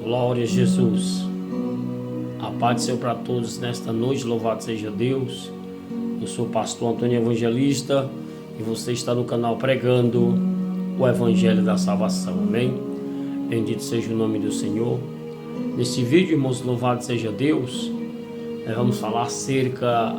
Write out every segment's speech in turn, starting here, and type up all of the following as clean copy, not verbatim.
Glória a Jesus. A paz do Senhor para todos nesta noite, louvado seja Deus. Eu sou o pastor Antônio Evangelista e você está no canal pregando o Evangelho da Salvação, amém? Bendito seja o nome do Senhor. Neste vídeo, irmãos, louvado seja Deus, nós vamos falar acerca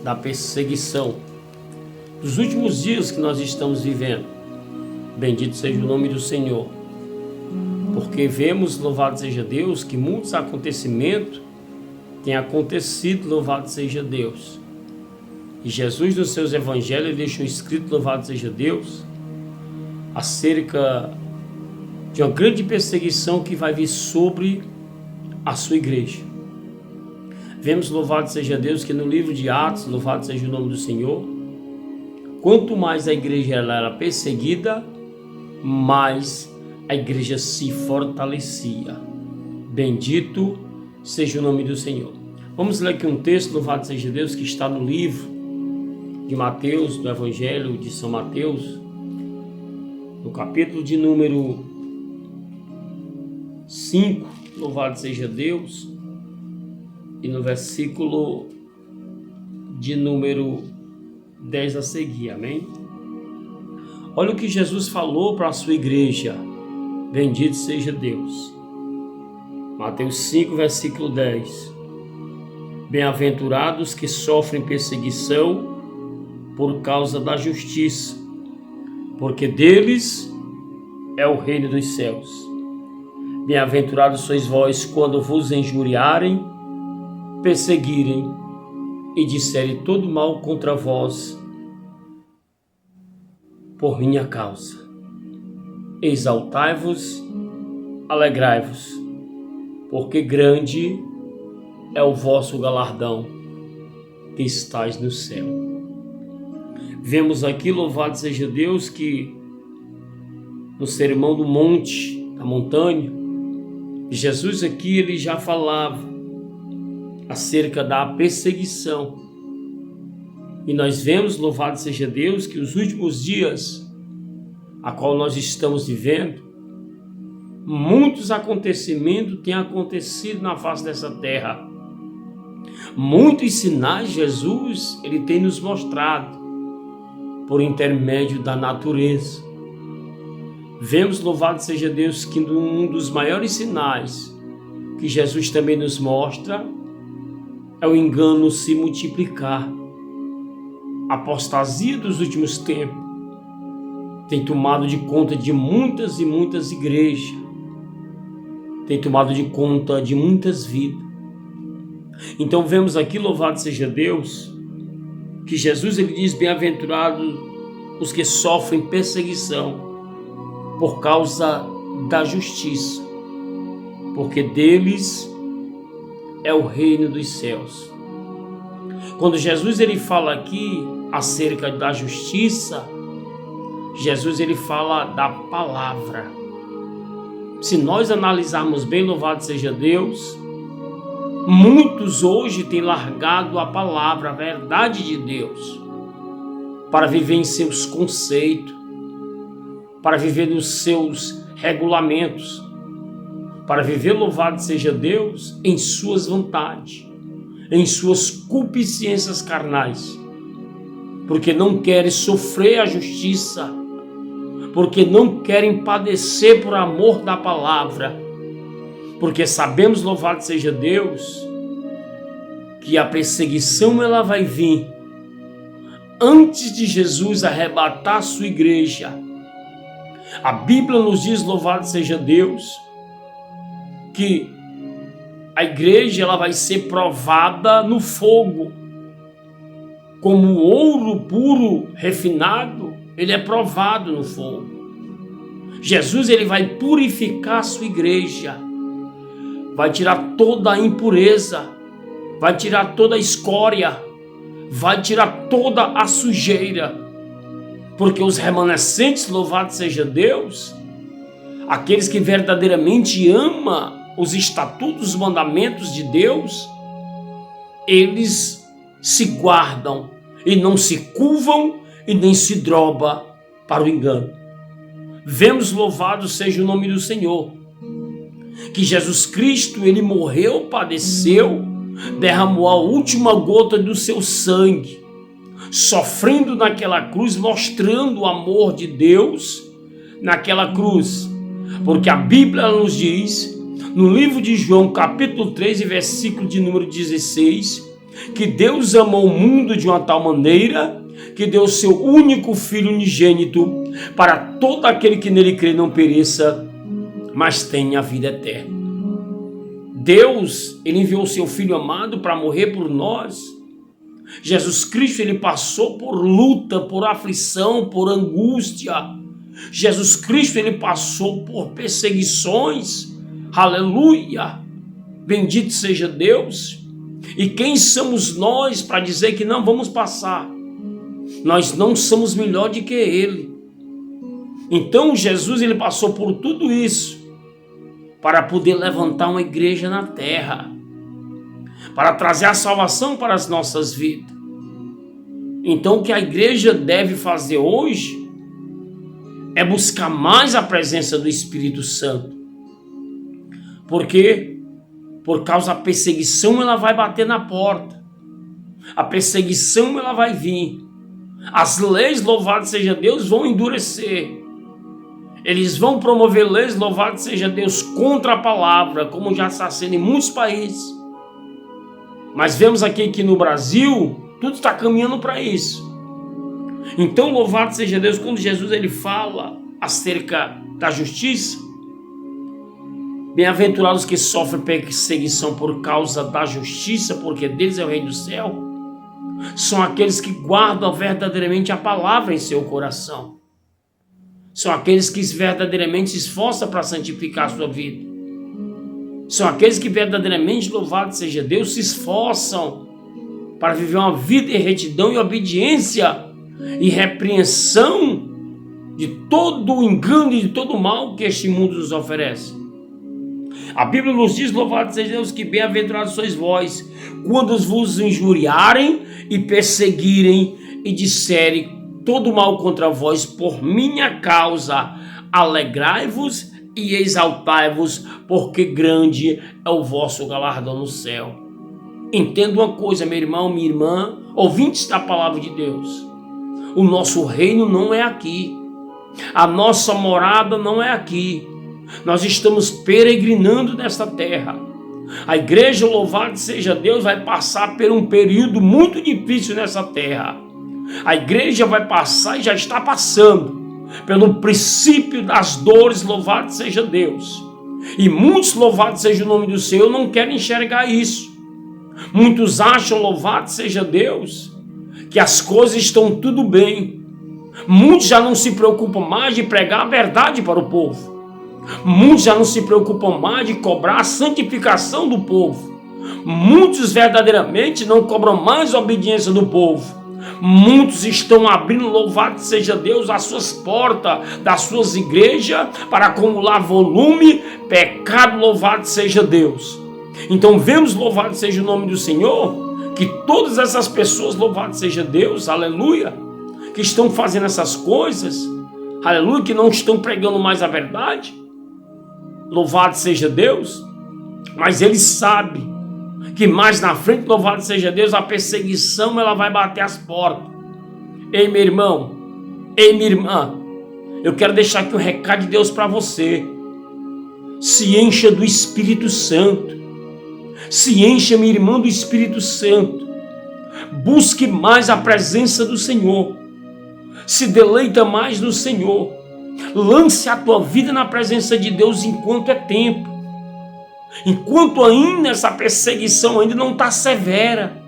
da perseguição dos últimos dias que nós estamos vivendo. Bendito seja o nome do Senhor. Porque vemos, louvado seja Deus, que muitos acontecimentos têm acontecido, louvado seja Deus. E Jesus, nos seus evangelhos, deixou escrito, louvado seja Deus, acerca de uma grande perseguição que vai vir sobre a sua igreja. Vemos, louvado seja Deus, que no livro de Atos, louvado seja o nome do Senhor, quanto mais a igreja era perseguida, mais a igreja se fortalecia. Bendito seja o nome do Senhor. Vamos ler aqui um texto, louvado seja Deus, que está no livro de Mateus, do Evangelho de São Mateus, no capítulo de número 5, louvado seja Deus, e no versículo de número 10 a seguir, amém? Olha o que Jesus falou para a sua igreja. Bendito seja Deus. Mateus 5, versículo 10. Bem-aventurados que sofrem perseguição por causa da justiça, porque deles é o reino dos céus. Bem-aventurados sois vós quando vos injuriarem, perseguirem e disserem todo mal contra vós por minha causa. Exaltai-vos, alegrai-vos, porque grande é o vosso galardão que estais no céu. Vemos aqui, louvado seja Deus, que no Sermão do Monte, da montanha, Jesus aqui ele já falava acerca da perseguição. E nós vemos, louvado seja Deus, que os últimos dias a qual nós estamos vivendo, muitos acontecimentos têm acontecido na face dessa terra. Muitos sinais Jesus ele tem nos mostrado por intermédio da natureza. Vemos, louvado seja Deus, que um dos maiores sinais que Jesus também nos mostra é o engano se multiplicar. A apostasia dos últimos tempos tem tomado de conta de muitas e muitas igrejas, tem tomado de conta de muitas vidas. Então vemos aqui, louvado seja Deus, que Jesus ele diz: bem-aventurados os que sofrem perseguição por causa da justiça, porque deles é o reino dos céus. Quando Jesus ele fala aqui acerca da justiça, Jesus ele fala da palavra. Se nós analisarmos bem, louvado seja Deus, muitos hoje têm largado a palavra, a verdade de Deus, para viver em seus conceitos, para viver nos seus regulamentos, para viver, louvado seja Deus, em suas vontades, em suas concupiscências carnais, porque não querem sofrer a justiça, porque não querem padecer por amor da palavra, porque sabemos, louvado seja Deus, que a perseguição ela vai vir antes de Jesus arrebatar a sua igreja. A Bíblia nos diz, louvado seja Deus, que a igreja ela vai ser provada no fogo, como o ouro puro refinado, ele é provado no fogo. Jesus ele vai purificar a sua igreja, vai tirar toda a impureza, vai tirar toda a escória, vai tirar toda a sujeira, porque os remanescentes, louvado seja Deus, aqueles que verdadeiramente amam os estatutos, os mandamentos de Deus, eles se guardam e não se curvam e nem se droba para o engano. Vemos, louvado seja o nome do Senhor, que Jesus Cristo, ele morreu, padeceu, derramou a última gota do seu sangue, sofrendo naquela cruz, mostrando o amor de Deus naquela cruz. Porque a Bíblia nos diz, no livro de João, capítulo 3, versículo de número 16, que Deus amou o mundo de uma tal maneira que deu seu único Filho unigênito para todo aquele que nele crê não pereça, mas tenha a vida eterna. Deus, ele enviou o seu Filho amado para morrer por nós. Jesus Cristo, ele passou por luta, por aflição, por angústia. Jesus Cristo, ele passou por perseguições. Aleluia! Bendito seja Deus. E quem somos nós para dizer que não vamos passar? Nós não somos melhor do que ele. Então Jesus, ele passou por tudo isso para poder levantar uma igreja na terra, para trazer a salvação para as nossas vidas. Então o que a igreja deve fazer hoje é buscar mais a presença do Espírito Santo. Porque por causa da perseguição ela vai bater na porta. A perseguição ela vai vir. As leis, louvado seja Deus, vão endurecer. Eles vão promover leis, louvado seja Deus, contra a palavra, como já está sendo em muitos países. Mas vemos aqui que no Brasil, tudo está caminhando para isso. Então, louvado seja Deus, quando Jesus ele fala acerca da justiça, bem-aventurados que sofrem perseguição por causa da justiça, porque deles é o reino do céu, são aqueles que guardam verdadeiramente a palavra em seu coração. São aqueles que verdadeiramente se esforçam para santificar a sua vida. São aqueles que verdadeiramente, louvado seja Deus, se esforçam para viver uma vida em retidão e obediência e repreensão de todo o engano e de todo o mal que este mundo nos oferece. A Bíblia nos diz, louvado seja Deus, que bem-aventurados sois vós, quando vos injuriarem e perseguirem e disserem todo mal contra vós por minha causa. Alegrai-vos e exaltai-vos, porque grande é o vosso galardão no céu. Entenda uma coisa, meu irmão, minha irmã, ouvintes da palavra de Deus. O nosso reino não é aqui. A nossa morada não é aqui. Nós estamos peregrinando nesta terra. A igreja, louvado seja Deus, vai passar por um período muito difícil nessa terra. A igreja vai passar e já está passando pelo princípio das dores, louvado seja Deus. E muitos, louvado seja o nome do Senhor, não querem enxergar isso. Muitos acham, louvado seja Deus, que as coisas estão tudo bem. Muitos já não se preocupam mais de pregar a verdade para o povo. Muitos já não se preocupam mais de cobrar a santificação do povo. Muitos verdadeiramente não cobram mais a obediência do povo. Muitos estão abrindo, louvado seja Deus, as suas portas das suas igrejas para acumular volume, pecado, louvado seja Deus. Então vemos, louvado seja o nome do Senhor, que todas essas pessoas, louvado seja Deus, aleluia, que estão fazendo essas coisas, aleluia, que não estão pregando mais a verdade, louvado seja Deus, mas ele sabe que mais na frente, louvado seja Deus, a perseguição ela vai bater as portas. Ei, meu irmão, ei, minha irmã, eu quero deixar aqui um recado de Deus para você. Se encha do Espírito Santo. Se encha, minha irmã, do Espírito Santo. Busque mais a presença do Senhor. Se deleita mais no Senhor. Lance a tua vida na presença de Deus enquanto é tempo. Enquanto ainda essa perseguição ainda não está severa.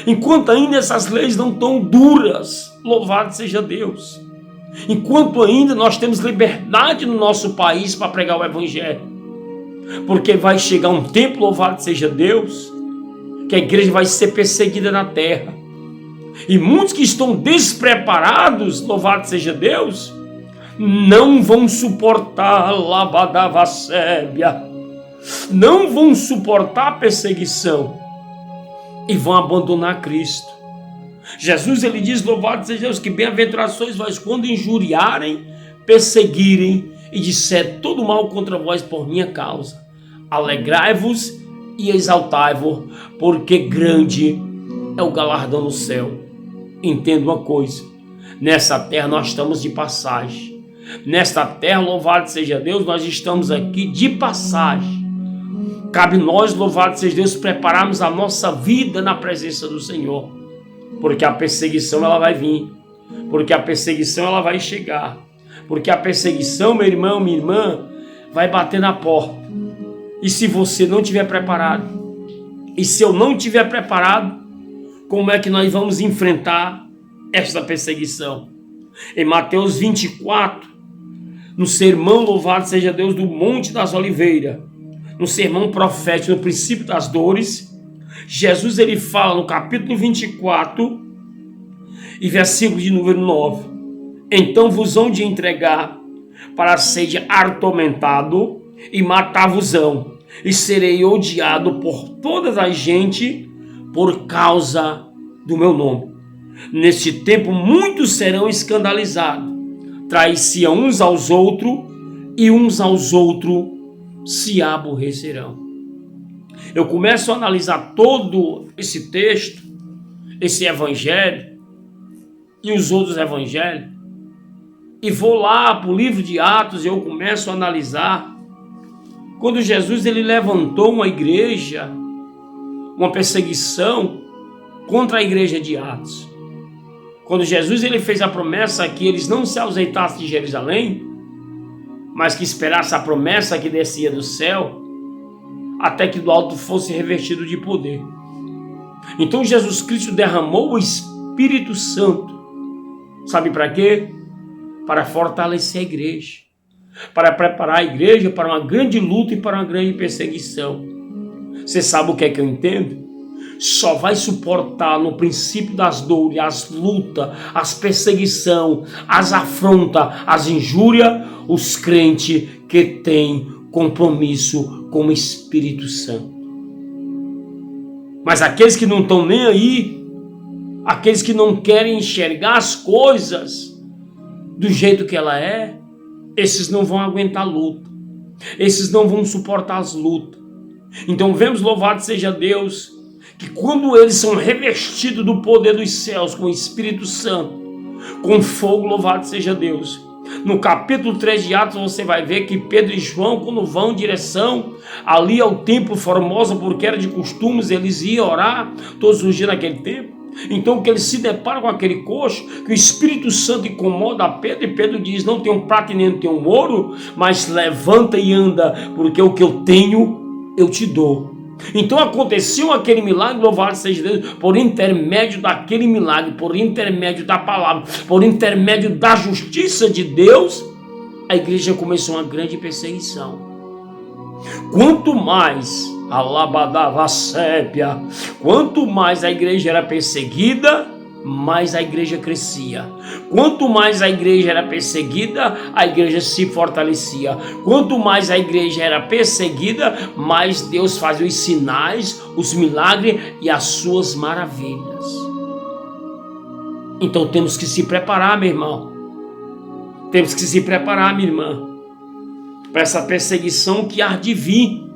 Enquanto ainda essas leis não estão duras. Louvado seja Deus. Enquanto ainda nós temos liberdade no nosso país para pregar o Evangelho. Porque vai chegar um tempo, louvado seja Deus, que a igreja vai ser perseguida na terra. E muitos que estão despreparados, louvado seja Deus, não vão suportar não vão suportar a perseguição e vão abandonar Cristo. Jesus ele diz, louvado seja Deus, que bem-aventurados sois vós quando injuriarem, perseguirem e disser todo mal contra vós por minha causa. Alegrai-vos e exaltai-vos, porque grande é o galardão no céu. Entenda uma coisa: nessa terra nós estamos de passagem. Nesta terra, louvado seja Deus, nós estamos aqui de passagem. Cabe nós, louvado seja Deus, prepararmos a nossa vida na presença do Senhor. Porque a perseguição ela vai vir. Porque a perseguição ela vai chegar. Porque a perseguição, meu irmão, minha irmã, vai bater na porta. E se você não estiver preparado, e se eu não estiver preparado, como é que nós vamos enfrentar esta perseguição? Em Mateus 24, no sermão, louvado seja Deus, do Monte das Oliveiras, no sermão profético, no princípio das dores, Jesus ele fala no capítulo 24 e versículo de número 9: então vos hão de entregar para seja atormentado e matar-vos-ão, e serei odiado por todas as gente por causa do meu nome. Neste tempo muitos serão escandalizados, trair-se uns aos outros, e uns aos outros se aborrecerão. Eu começo a analisar todo esse texto, esse evangelho e os outros evangelhos, e vou lá para o livro de Atos e eu começo a analisar quando Jesus ele levantou uma igreja, uma perseguição contra a igreja de Atos. Quando Jesus ele fez a promessa que eles não se ausentassem de Jerusalém, mas que esperassem a promessa que descia do céu, até que do alto fosse revestido de poder. Então Jesus Cristo derramou o Espírito Santo. Sabe para quê? Para fortalecer a igreja, para preparar a igreja para uma grande luta e para uma grande perseguição. Você sabe o que é que eu entendo? Só vai suportar no princípio das dores, as lutas, as perseguições, as afrontas, as injúrias, os crentes que têm compromisso com o Espírito Santo. Mas aqueles que não estão nem aí, aqueles que não querem enxergar as coisas do jeito que ela é, esses não vão aguentar a luta, esses não vão suportar as lutas. Então vemos, louvado seja Deus, que quando eles são revestidos do poder dos céus, com o Espírito Santo, com fogo, louvado seja Deus. No capítulo 3 de Atos você vai ver que Pedro e João, quando vão em direção ali ao templo Formosa, porque era de costumes, eles iam orar todos os dias naquele templo. Então que eles se deparam com aquele coxo, que o Espírito Santo incomoda Pedro, e Pedro diz: não tenho prata e nem tenho ouro, mas levanta e anda, porque o que eu tenho eu te dou. Então aconteceu aquele milagre, louvado seja Deus, por intermédio daquele milagre, por intermédio da palavra, por intermédio da justiça de Deus, a igreja começou uma grande perseguição. Quanto mais alabadava sépia, quanto mais a igreja era perseguida, mais a igreja crescia. Quanto mais a igreja era perseguida, a igreja se fortalecia. Quanto mais a igreja era perseguida, mais Deus fazia os sinais, os milagres e as suas maravilhas. Então temos que se preparar, meu irmão. Temos que se preparar, minha irmã, para essa perseguição que há de vir,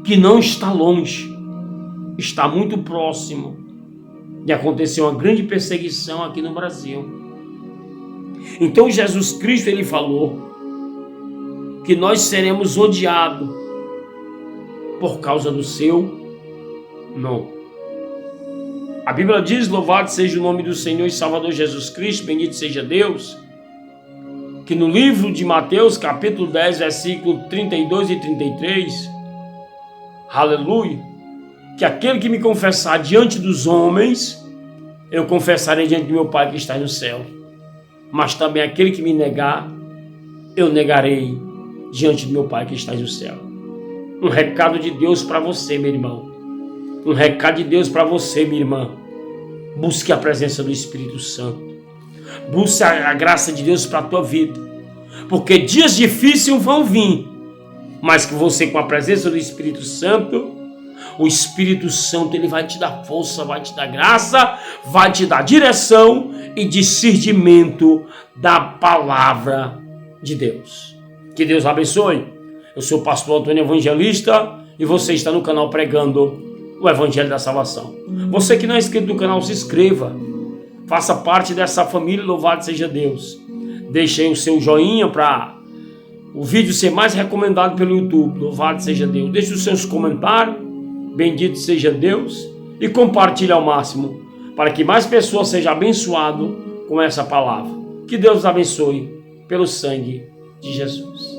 que não está longe, está muito próximo de acontecer uma grande perseguição aqui no Brasil. Então Jesus Cristo ele falou que nós seremos odiados por causa do seu nome. A Bíblia diz: louvado seja o nome do Senhor e Salvador Jesus Cristo, bendito seja Deus, que no livro de Mateus capítulo 10 versículo 32 e 33, aleluia, que aquele que me confessar diante dos homens, eu confessarei diante do meu Pai que está no céu. Mas também aquele que me negar, eu negarei diante do meu Pai que está no céu. Um recado de Deus para você, meu irmão. Um recado de Deus para você, minha irmã. Busque a presença do Espírito Santo. Busque a graça de Deus para a tua vida. Porque dias difíceis vão vir, mas que você, com a presença do Espírito Santo, o Espírito Santo ele vai te dar força, vai te dar graça, vai te dar direção e discernimento da palavra de Deus. Que Deus abençoe. Eu sou o pastor Antônio Evangelista e você está no canal pregando o Evangelho da Salvação. Você que não é inscrito no canal, se inscreva. Faça parte dessa família, louvado seja Deus. Deixe aí o seu joinha para o vídeo ser mais recomendado pelo YouTube. Louvado seja Deus. Deixe os seus comentários. Bendito seja Deus. E compartilhe ao máximo, para que mais pessoas sejam abençoadas com essa palavra. Que Deus abençoe pelo sangue de Jesus.